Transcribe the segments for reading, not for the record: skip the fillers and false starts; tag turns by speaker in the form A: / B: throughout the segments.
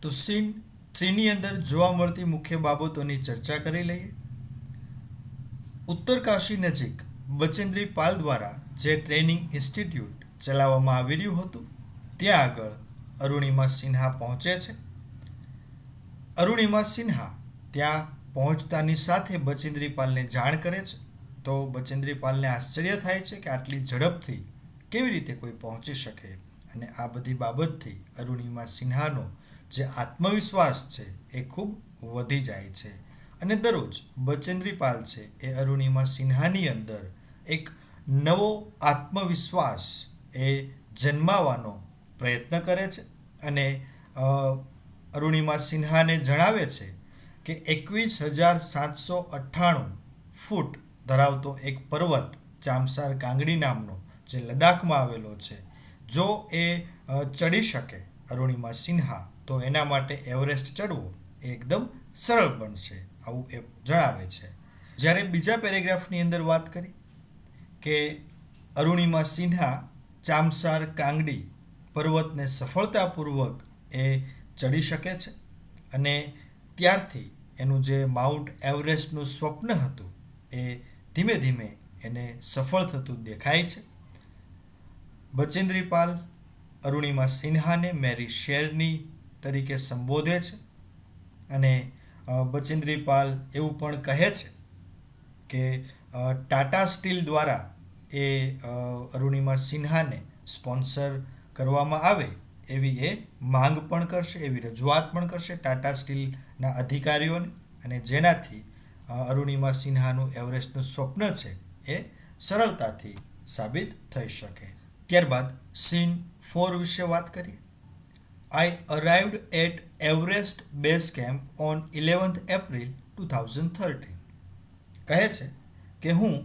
A: તો સીન 3ની અંદર જોવા મળતી મુખ્ય બાબતોની ચર્ચા કરી લઈએ. ઉત્તરકાશી નજીક બચેન્દ્રી પાલ દ્વારા જે ટ્રેનિંગ ઇન્સ્ટિટ્યૂટ ચલાવવામાં આવી રહ્યું હતું ત્યાં આગળ અરુણિમા સિન્હા પહોંચે છે. અરુણિમા સિન્હા ત્યાં પહોંચતાની સાથે બચેન્દ્રી પાલને જાણ કરે છે. તો બચેન્દ્રી પાલને આશ્ચર્ય થાય છે કે આટલી ઝડપથી કેવી રીતે કોઈ પહોંચી શકે, અને આ બધી બાબતથી અરુણિમા સિન્હાનો જે આત્મવિશ્વાસ છે એ ખૂબ વધી જાય છે. અને દરરોજ બચેન્દ્રી પાલ છે એ અરુણિમા સિન્હાની અંદર એક નવો આત્મવિશ્વાસ એ જન્માવાનો પ્રયત્ન કરે છે. અને અરુણિમા સિન્હાને જણાવે છે કે 21,798 ફૂટ ધરાવતો એક પર્વત ચામસાર કાંગડી નામનો જે લદ્દાખમાં આવેલો છે, જો એ ચડી શકે અરુણિમા સિન્હા તો એના માટે એવરેસ્ટ ચડવો એ એકદમ સરળ બનશે, આવું એ જણાવે છે. જ્યારે બીજા પેરેગ્રાફની અંદર વાત કરી કે અરુણિમા સિન્હા ચામસાર કાંગડી પર્વતને સફળતાપૂર્વક એ ચડી શકે છે, અને ત્યારથી એનું જે માઉન્ટ એવરેસ્ટનું સ્વપ્ન હતું એ ધીમે ધીમે એને સફળ થતું દેખાય છે. બચેન્દ્રી પાલ અરુણિમા સિન્હાને મેરી શેરની તરીકે સંબોધે છે, અને બચેન્દ્રી પાલ એવું પણ કહે છે કે ટાટા સ્ટીલ દ્વારા એ અરુણિમા સિન્હાને સ્પોન્સર કરવામાં આવે એવી એ માંગ પણ કરશે, એવી રજૂઆત પણ કરશે ટાટા સ્ટીલના અધિકારીઓને, અને જેનાથી અરુણિમા સિન્હાનું એવરેસ્ટનું સ્વપ્ન છે એ સરળતાથી સાબિત થઈ શકે. ત્યારબાદ સીન 4 વિશે વાત કરીએ. I arrived at Everest Base Camp on 11th April 2013. કહે છે કે હું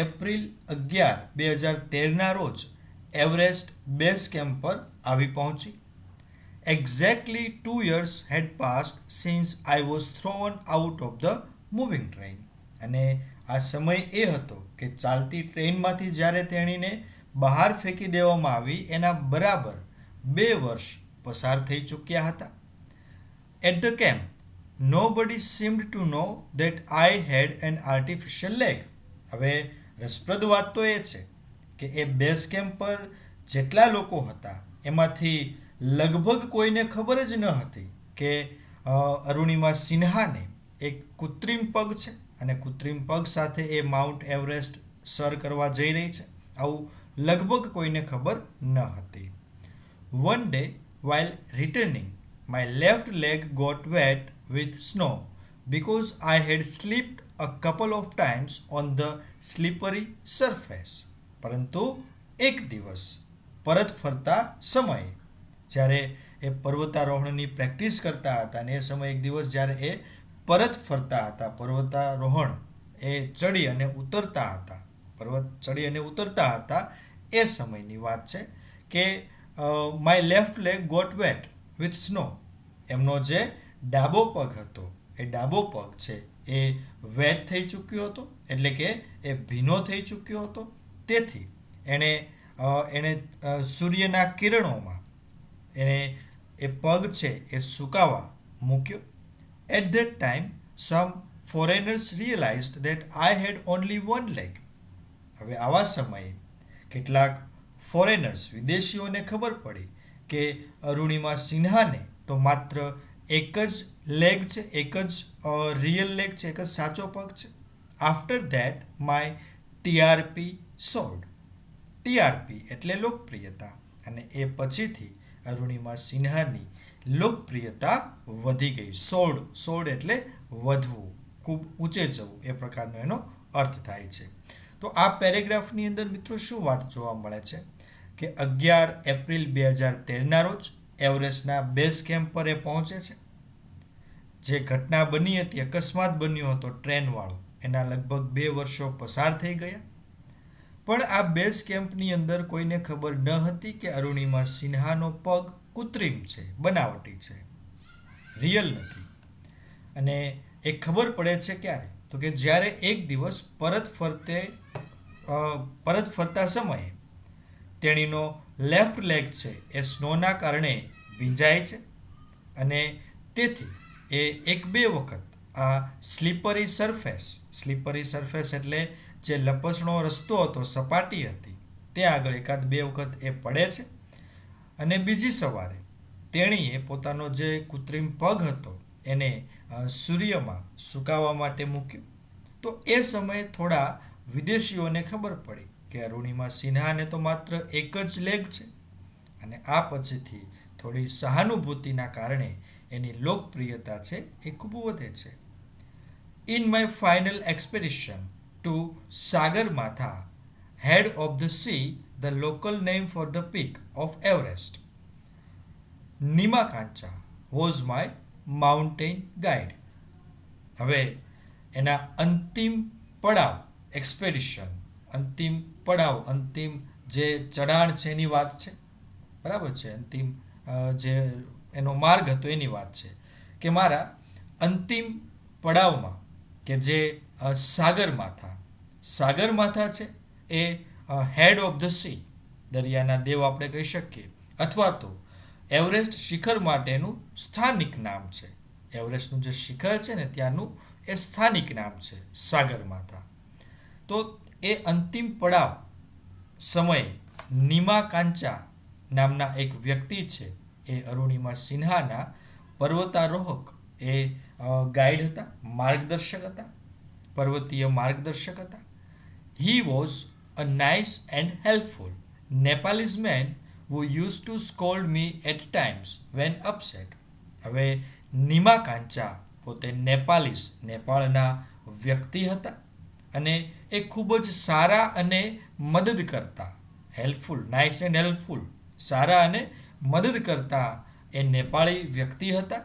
A: એપ્રિલ 11, 2013ના રોજ એવરેસ્ટ બેઝ કેમ્પ પર આવી પહોંચી. Exactly 2 years had passed since I was thrown out of the moving train. અને આ સમય એ હતો કે ચાલતી ટ્રેનમાંથી જ્યારે તેણીને બહાર ફેંકી દેવામાં આવી એના બરાબર 2 વર્ષ પસાર થઈ ચૂક્યા હતા. At the camp, nobody seemed to know that I had an artificial leg. હવે રસપ્રદ વાત તો એ છે કે એ બેઝ કેમ્પ પર જેટલા લોકો હતા એમાંથી લગભગ કોઈને ખબર જ ન હતી કે અરુણિમા સિન્હાને એક કૃત્રિમ પગ છે, અને કૃત્રિમ પગ સાથે એ માઉન્ટ એવરેસ્ટ સર કરવા જઈ રહી છે, આવું લગભગ કોઈને ખબર ન હતી. One day, while returning, my left leg got wet with snow because I had slipped a couple of times on the slippery surface. પરંતુ એક દિવસ પરત ફરતા સમયે જ્યારે એ પર્વતારોહણની પ્રેક્ટિસ કરતા હતા, અને એ સમયે એક દિવસ જ્યારે એ પરત ફરતા હતા, પર્વતારોહણ એ ચડી અને ઉતરતા હતા, પર્વત ચડી અને ઉતરતા હતા, એ સમયની વાત છે કે my left leg got wet with snow. એમનો જે ડાબો પગ હતો એ ડાબો પગ છે એ વેટ થઈ ચૂક્યો હતો, એટલે કે એ ભીનો થઈ ચૂક્યો હતો. તેથી એણે સૂર્યના કિરણોમાં એને એ પગ છે એ સુકાવા મૂક્યો. At that time, some foreigners realized that I had only one leg. હવે આવા સમયે કેટલાક ફોરેનર્સ, વિદેશીઓને ખબર પડી કે અરુણિમા સિન્હાને તો માત્ર એક જ લેગ છે, એક જ રિયલ લેગ છે, એક જ સાચો પગ છે. After that my TRP સોર્ડ. TRP એટલે લોકપ્રિયતા, અને એ પછીથી અરુણિમા સિન્હાની લોકપ્રિયતા વધી ગઈ. સોર્ડ એટલે વધવું, ખૂબ ઊંચે જવું, એ પ્રકારનો એનો અર્થ થાય છે. તો આ પેરેગ્રાફની અંદર મિત્રો શું વાત જોવા મળે છે કે 11 એપ્રિલ 2013ના રોજ એવરેસ્ટના બેઝ કેમ્પ પર એ પહોંચે છે. જે ઘટના બની હતી, અકસ્માત બન્યો હતો ટ્રેનવાળો, એના લગભગ 2 વર્ષો પસાર થઈ ગયા. પણ આ બેઝ કેમ્પની અંદર કોઈને ખબર ન હતી કે અરુણિમા સિન્હાનો પગ કૃત્રિમ છે, બનાવટી છે, રિયલ નથી. અને એ ખબર પડે છે ક્યારે? તો કે જ્યારે એક દિવસ પરત ફરતા સમયે તેણીનો લેફ્ટ લેગ છે એ સ્નોના કારણે ભીંજાય છે, અને તેથી એ એક બે વખત આ સ્લીપરી સરફેસ એટલે જે લપસણો રસ્તો હતો, સપાટી હતી, ત્યાં આગળ એકાદ બે વખત એ પડે છે. અને બીજી સવારે તેણીએ પોતાનો જે કૃત્રિમ પગ હતો એને સૂર્યમાં સુકાવવા માટે મૂક્યો. તો એ સમયે થોડા વિદેશીઓને ખબર પડી કે અરુણિમા સિન્હાને તો માત્ર એક જ લેગ છે, અને આ પછીથી થોડી સહાનુભૂતિના કારણે એની લોકપ્રિયતા છે એ ખૂબ વધે છે. In my final expedition to Sagarmatha, head of the sea, the local name for the peak of Everest, Nima was my mountain guide. હવે એના અંતિમ પડાવ એક્સપેડિશન, અંતિમ જે ચઢાણ છે એની વાત છે, બરાબર છે, અંતિમ જે એનો માર્ગ હતો એની વાત છે કે મારા અંતિમ પડાવમાં કે જે સાગરમાથા છે એ હેડ ઓફ ધ સી, દરિયાના દેવ આપણે કહી શકીએ, અથવા તો એવરેસ્ટ શિખર માટેનું સ્થાનિક નામ છે. એવરેસ્ટનું જે શિખર છે ને ત્યાંનું એ સ્થાનિક નામ છે સાગરમાથા. તો એ અંતિમ પડાવ સમયે નીમા કાંચા નામના એક વ્યક્તિ છે એ અરુણિમા સિન્હાના પર્વતારોહક એ ગાઈડ હતા, પર્વતીય માર્ગદર્શક હતા. He was a nice and helpful Nepalese man who used to scold me at times when upset. હવે નીમા કાંચા પોતે નેપાળના વ્યક્તિ હતા અને એ ખૂબ જ સારા અને મદદ કરતા, સારા અને મદદ કરતા એ નેપાળી વ્યક્તિ હતા.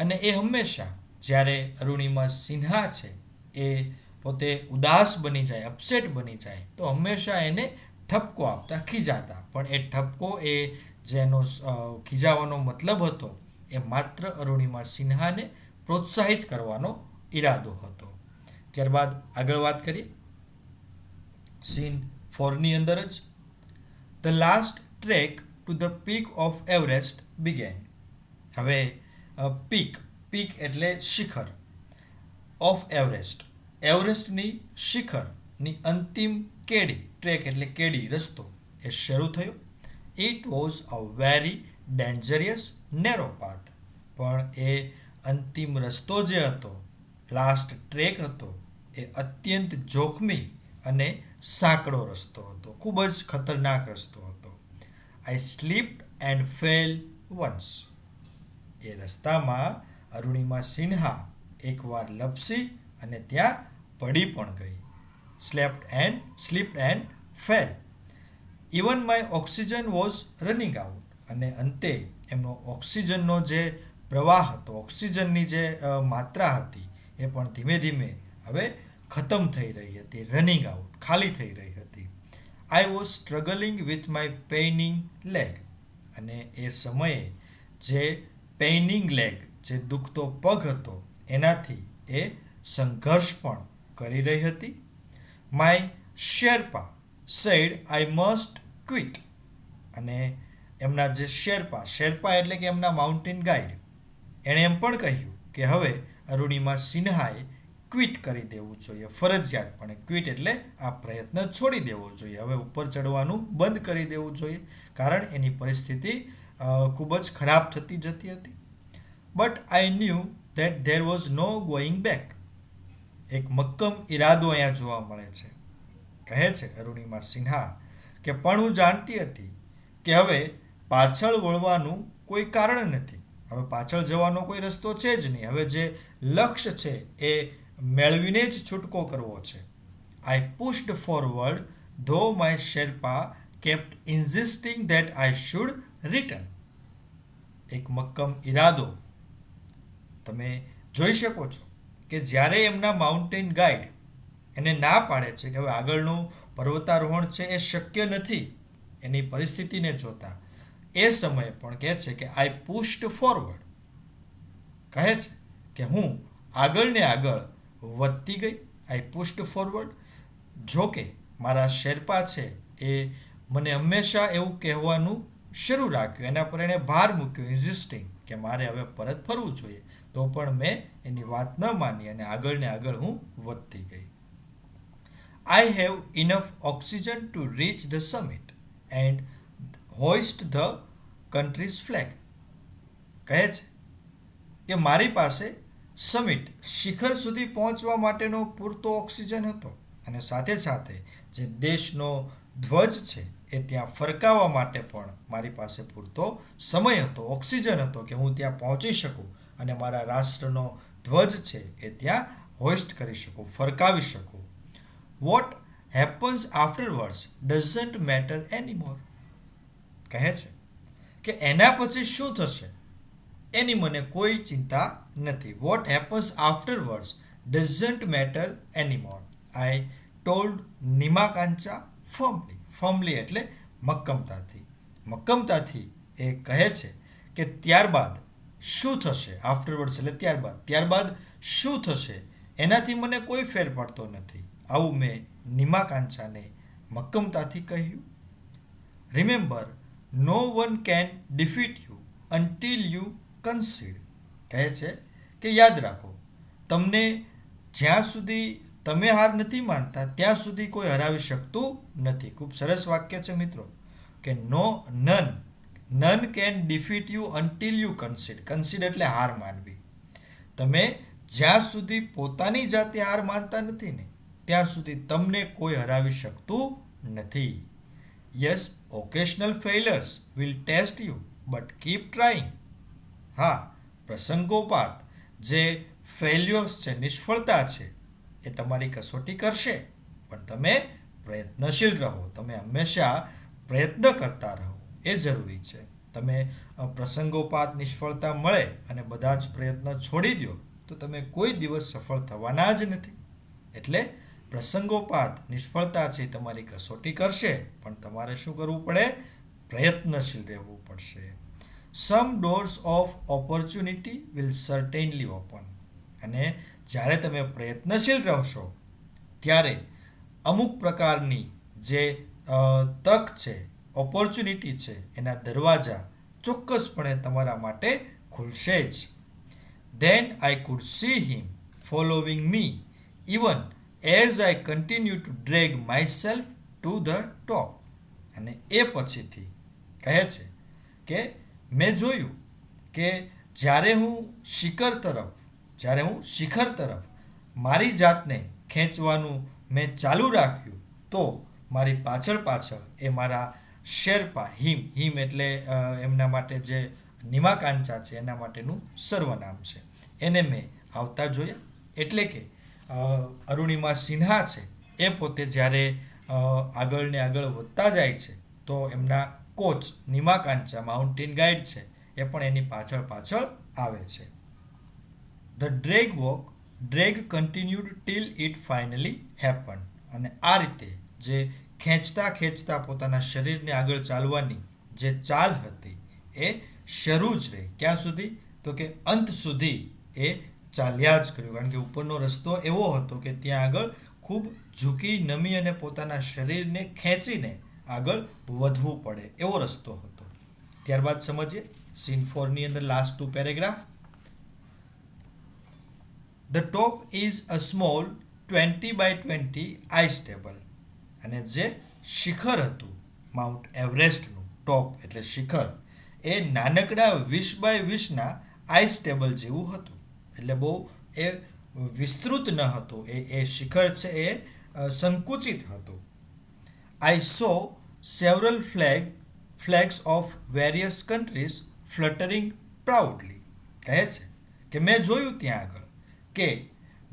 A: અને એ હંમેશા જ્યારે અરુણિમા સિન્હા છે એ પોતે ઉદાસ બની જાય, અપસેટ બની જાય, તો હંમેશા એને ઠપકો આપતા, ખીજાતા. પણ એ ઠપકો એ જેનો ખીજાવાનો મતલબ હતો એ માત્ર અરુણિમા સિન્હાને પ્રોત્સાહિત કરવાનો ઈરાદો હતો. ત્યારબાદ આગળ વાત કરીએ સીન 4ની અંદર જ. The last track to the peak of Everest began. હવે પીક એટલે શિખર, ઓફ એવરેસ્ટની શિખરની અંતિમ ટ્રેક એટલે કેડી, રસ્તો એ શરૂ થયો. It was a very dangerous narrow path. પણ એ અંતિમ રસ્તો જે હતો, લાસ્ટ ટ્રેક હતો, એ અત્યંત જોખમી અને સાંકડો રસ્તો હતો, ખૂબ જ ખતરનાક રસ્તો હતો. આઈ સ્લીપ્ડ એન્ડ ફેલ વન્સ. એ રસ્તામાં અરુણિમા સિન્હા એકવાર લપસી અને ત્યાં પડી પણ ગઈ. Slipped and fail. Even my oxygen was running out. અને અંતે એમનો ઓક્સિજનનો જે પ્રવાહ હતો, ઓક્સિજનની જે માત્રા હતી એ પણ ધીમે ધીમે હવે ખતમ થઈ રહી હતી, રનિંગ આઉટ, ખાલી થઈ રહી હતી. I was struggling with my paining leg. અને એ સમયે જે પેઇનિંગ લેગ, જે દુખતો પગ હતો, એનાથી એ સંઘર્ષ પણ કરી રહી હતી. My Sherpa said I must quit. અને એમના જે શેરપા એટલે કે એમના માઉન્ટેન ગાઈડ, એણે એમ પણ કહ્યું કે હવે અરુણિમા સિન્હાએ ક્વિટ કરી દેવું જોઈએ, ફરજિયાતપણે. ક્વિટ એટલે આ પ્રયત્ન છોડી દેવો જોઈએ, હવે ઉપર ચડવાનું બંધ કરી દેવું જોઈએ, કારણ એની પરિસ્થિતિ ખૂબ જ ખરાબ થતી જતી હતી. But I knew that there was no going back. એક મક્કમ ઈરાદો અહીંયા જોવા મળે છે. કહે છે અરુણિમા સિન્હા કે પણ હું જાણતી હતી કે હવે પાછળ વળવાનું કોઈ કારણ નથી, હવે પાછળ જવાનો કોઈ રસ્તો છે જ નહીં, હવે જે લક્ષ્ય છે એ મેળવીને જ છૂટકો કરવો છે. I pushed forward though my Sherpa kept insisting that I should return. એક મક્કમ ઈરાદો તમે જોઈ શકો છો કે જ્યારે એમના માઉન્ટેન ગાઈડ એને ના પાડે છે કે હવે આગળનું પર્વતારોહણ છે એ શક્ય નથી એની પરિસ્થિતિને જોતા, એ સમયે પણ કહે છે કે આઈ પુશ્ડ ફોરવર્ડ. કહે છે કે હું આગળ ને આગળ વધતી ગઈ. આઈ પુશ્ડ ફોરવર્ડ. જોકે મારા શેરપા છે એ મને હંમેશા એવું કહેવાનું શરૂ રાખ્યું, એના પર એણે ભાર મૂક્યો, ઇન્ઝિસ્ટિંગ, કે કે મારે હવે પરત ફરવું જોઈએ, તો પણ મેં એની વાત ન માની અને આગળ ને આગળ હું વધતી ગઈ. I have enough oxygen to reach the summit and hoist the country's flag. કહે છે કે મારી પાસે સમિટ શિખર સુધી પહોંચવા માટેનો પૂરતો ઓક્સિજન હતો અને સાથે સાથે જે દેશનો ધ્વજ છે એ ત્યાં ફરકાવવા માટે પણ મારી પાસે પૂરતો સમય હતો, ઓક્સિજન હતો કે હું ત્યાં પહોંચી શકું અને મારા રાષ્ટ્રનો ધ્વજ છે એ ત્યાં હોઇસ્ટ કરી શકું, ફરકાવી શકું. Vote happens afterwards doesn't matter એનીમોર. કહે છે કે એના પછી શું થશે એની મને કોઈ ચિંતા નથી. What happens afterwards doesn't matter anymore. I told Nimakancha firmly. Firmly એટલે મક્કમતાથી. મક્કમતાથી એ કહે છે કે ત્યારબાદ શું થશે, આફ્ટરવર્ડ્સ એટલે ત્યારબાદ, ત્યારબાદ શું થશે એનાથી મને કોઈ ફેર પડતો નથી. આવું મેં નિમાકાંચાને મક્કમતાથી કહ્યું. Remember, no one can defeat you until you concede. કહે છે કે યાદ રાખો, તમને જ્યાં સુધી તમે હાર નથી માનતા ત્યાં સુધી કોઈ હરાવી શકતું નથી. ખૂબ સરસ વાક્ય છે મિત્રો, કે none can defeat you until you concede. Concede એટલે હાર માનવી. તમે જ્યાં સુધી પોતાની જાતે હાર માનતા નથી ને ત્યાં સુધી તમને કોઈ હરાવી શકતું નથી. Yes, occasional failures will test you but keep trying. હા, પ્રસંગોપાત જે ફેલ્યોર્સ છે, નિષ્ફળતા છે, એ તમારી કસોટી કરશે, પણ તમે પ્રયત્નશીલ રહો. તમે હંમેશા પ્રયત્ન કરતા રહો, એ જરૂરી છે. તમે પ્રસંગોપાત નિષ્ફળતા મળે અને બધા જ પ્રયત્ન છોડી દો તો તમે કોઈ દિવસ સફળ થવાના જ નથી. એટલે પ્રસંગોપાત નિષ્ફળતા છે તમારી કસોટી કરશે, પણ તમારે શું કરવું પડે? પ્રયત્નશીલ રહેવું પડશે. Some doors of opportunity will certainly open. અને જ્યારે તમે પ્રયત્નશીલ રહેશો ત્યારે અમુક પ્રકારની જે તક છે, ઓપોર્ચ્યુનિટી છે, એના દરવાજા ચોક્કસપણે તમારા માટે ખુલશે જ. Then I could see him following me even as I continued to drag myself to the top. અને એ પછીથી કહે છે કે મેં જોયું કે જ્યારે હું શિખર તરફ મારી જાતને ખેંચવાનું મેં ચાલુ રાખ્યું તો મારી પાછળ એ મારા શેરપા, હિમ એટલે એમના માટે જે નિમાકાંચા છે એના માટેનું સર્વનામ છે, એને મેં આવતા જોયા. એટલે કે અરુણિમા સિન્હા છે એ પોતે જ્યારે આગળ ને આગળ વધતા જાય છે તો એમના કોચ નિમાકાંચા, માઉન્ટેન ગાઈડ છે, એ પણ એની પાછળ આવે છે. The drag continued till it finally happened. અને આ રીતે જે ખેંચતા પોતાના શરીરને આગળ ચાલવાની જે ચાલ હતી એ શરૂ જ રહી. ક્યાં સુધી? તો કે અંત સુધી એ ચાલ્યા જ કર્યું. કારણ કે ઉપરનો રસ્તો એવો હતો કે ત્યાં આગળ ખૂબ ઝૂકી નમી અને પોતાના શરીરને ખેંચીને આગળ વધવું પડે એવો રસ્તો હતો. ત્યારબાદ સમજીએ સીન 4 ની અંદર last 2 paragraph. The top is a small 20 by 20 ice table. અને જે શિખર હતું માઉન્ટ એવરેસ્ટનું, ટોપ એટલે શિખર, એ નાનકડા 20 by 20ના આઈસ ટેબલ જેવું હતું. એટલે બહુ એ વિસ્તૃત ન હતું, એ શિખર છે એ સંકુચિત હતું. I saw several flags of various countries fluttering proudly. કહે છે કે મેં જોયું ત્યાં આગળ કે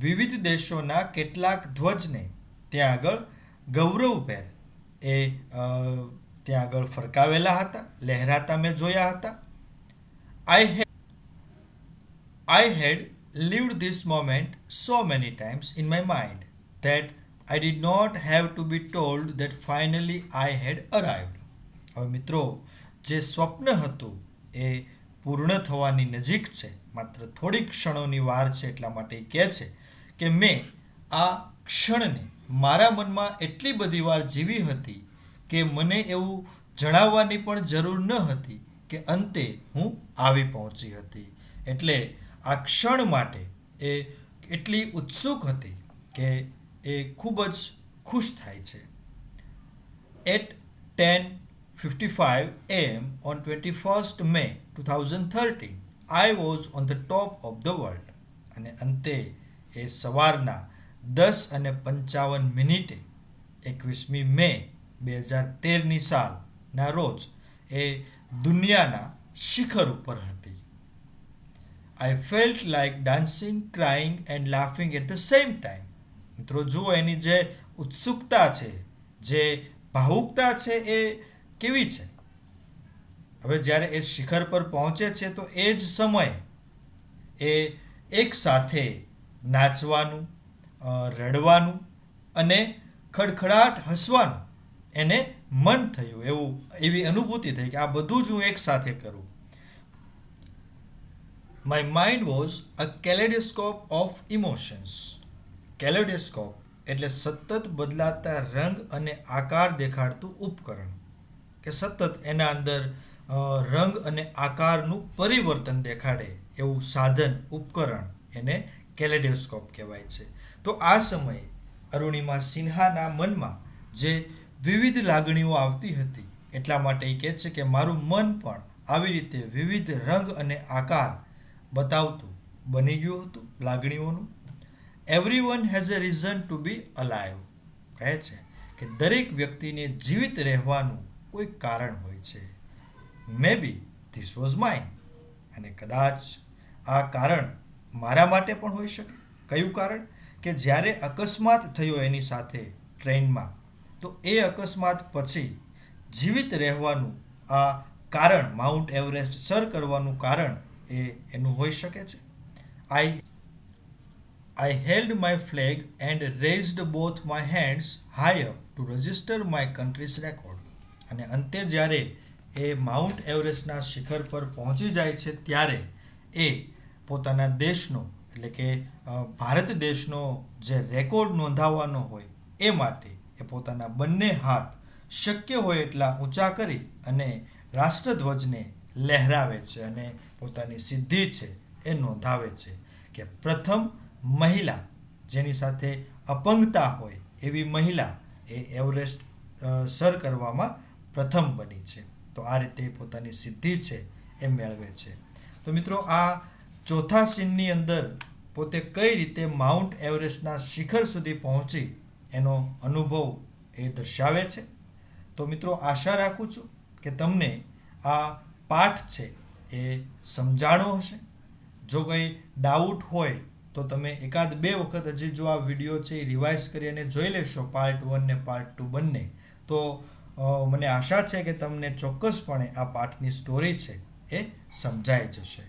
A: વિવિધ દેશોના કેટલાક ધ્વજને ત્યાં આગળ ગૌરવભેર એ ત્યાં આગળ ફરકાવેલા હતા, લહેરાતા મેં જોયા હતા. I had lived this moment so many times in my mind that I did not have to be told that finally I had arrived. હવે મિત્રો, જે સ્વપ્ન હતું એ પૂર્ણ થવાની નજીક છે, માત્ર થોડી ક્ષણોની વાર છે, એટલા માટે કહે છે કે મેં આ ક્ષણને મારા મનમાં એટલી બધી વાર જીવી હતી કે મને એવું જણાવવાની પણ જરૂર ન હતી કે અંતે હું આવી પહોંચી હતી. એટલે આ ક્ષણ માટે એ એટલી ઉત્સુક હતી કે એ ખૂબ જ ખુશ થાય છે. At 10:55 a.m. on 21st May 2013, I was on the top of the world. અને અંતે એ સવારના 10:55 21મી મે 2013ની સાલના રોજ એ દુનિયાના શિખર ઉપર હતી. I felt like dancing, crying and laughing at the same time. મિત્રો જુઓ એની જે ઉત્સુકતા છે, જે ભાવુકતા છે એ કેવી છે. હવે જ્યારે એ શિખર પર પહોંચે છે તો એ જ સમયે એ એક સાથે નાચવાનું, રડવાનું અને ખડખડાટ હસવાનું એને મન થયું, એવી અનુભૂતિ થઈ કે આ બધું જ હું એક સાથે કરું. My mind was a kaleidoscope of emotions. Kaleidoscope એટલે સતત બદલાતા રંગ અને આકાર દેખાડતું ઉપકરણ, કે સતત એના અંદર રંગ અને આકારનું પરિવર્તન દેખાડે એવું સાધન, ઉપકરણ, એને કેલેડોસ્કોપ કહેવાય છે. તો આ સમયે અરુણિમા સિન્હાના મનમાં જે વિવિધ લાગણીઓ આવતી હતી, એટલા માટે એ કહે છે કે મારું મન પણ આવી રીતે વિવિધ રંગ અને આકાર બતાવતું બની ગયું હતું લાગણીઓનું. Everyone has a reason to be alive. કહે છે કે દરેક વ્યક્તિને જીવિત રહેવાનું કોઈ કારણ હોય છે. મે બી ધીસ વોઝ માઇન. અને કદાચ આ કારણ મારા માટે પણ હોઈ શકે. કયું કારણ? કે જ્યારે અકસ્માત થયો એની સાથે ટ્રેનમાં, તો એ અકસ્માત પછી જીવિત રહેવાનું આ કારણ, માઉન્ટ એવરેસ્ટ સર કરવાનું કારણ એનું હોઈ શકે છે. I held my flag and raised both my hands high up to register my country's record. અને અંતે જ્યારે એ માઉન્ટ એવરેસ્ટના શિખર પર પહોંચી જાય છે ત્યારે એ પોતાના દેશનો, એટલે કે ભારત દેશનો જે રેકોર્ડ નોંધાવવાનો હોય એ માટે એ પોતાના બંને હાથ શક્ય હોય એટલા ઊંચા કરી અને રાષ્ટ્રધ્વજને લહેરાવે છે અને પોતાની સિદ્ધિ છે એ નોંધાવે છે કે પ્રથમ મહિલા, જેની સાથે અપંગતા હોય એવી મહિલા એ એવરેસ્ટ સર કરવામાં પ્રથમ બની છે. તો આ રીતે પોતાની સિદ્ધિ છે એ મેળવે છે. તો મિત્રો આ ચોથા સીનની અંદર પોતે કઈ રીતે માઉન્ટ એવરેસ્ટના શિખર સુધી પહોંચી એનો અનુભવ એ દર્શાવે છે. તો મિત્રો આશા રાખું છું કે તમને આ પાઠ છે એ સમજાણો હશે. જો કંઈ ડાઉટ હોય તો તમે એકાદ બે વખત હજી જો આ વિડીયો છે એ રિવાઇઝ કરી અને જોઈ લેશો, પાર્ટ 1 ને પાર્ટ 2 બંને, તો મને આશા છે કે તમને ચોક્કસપણે આ પાઠની સ્ટોરી છે એ સમજાઈ જશે.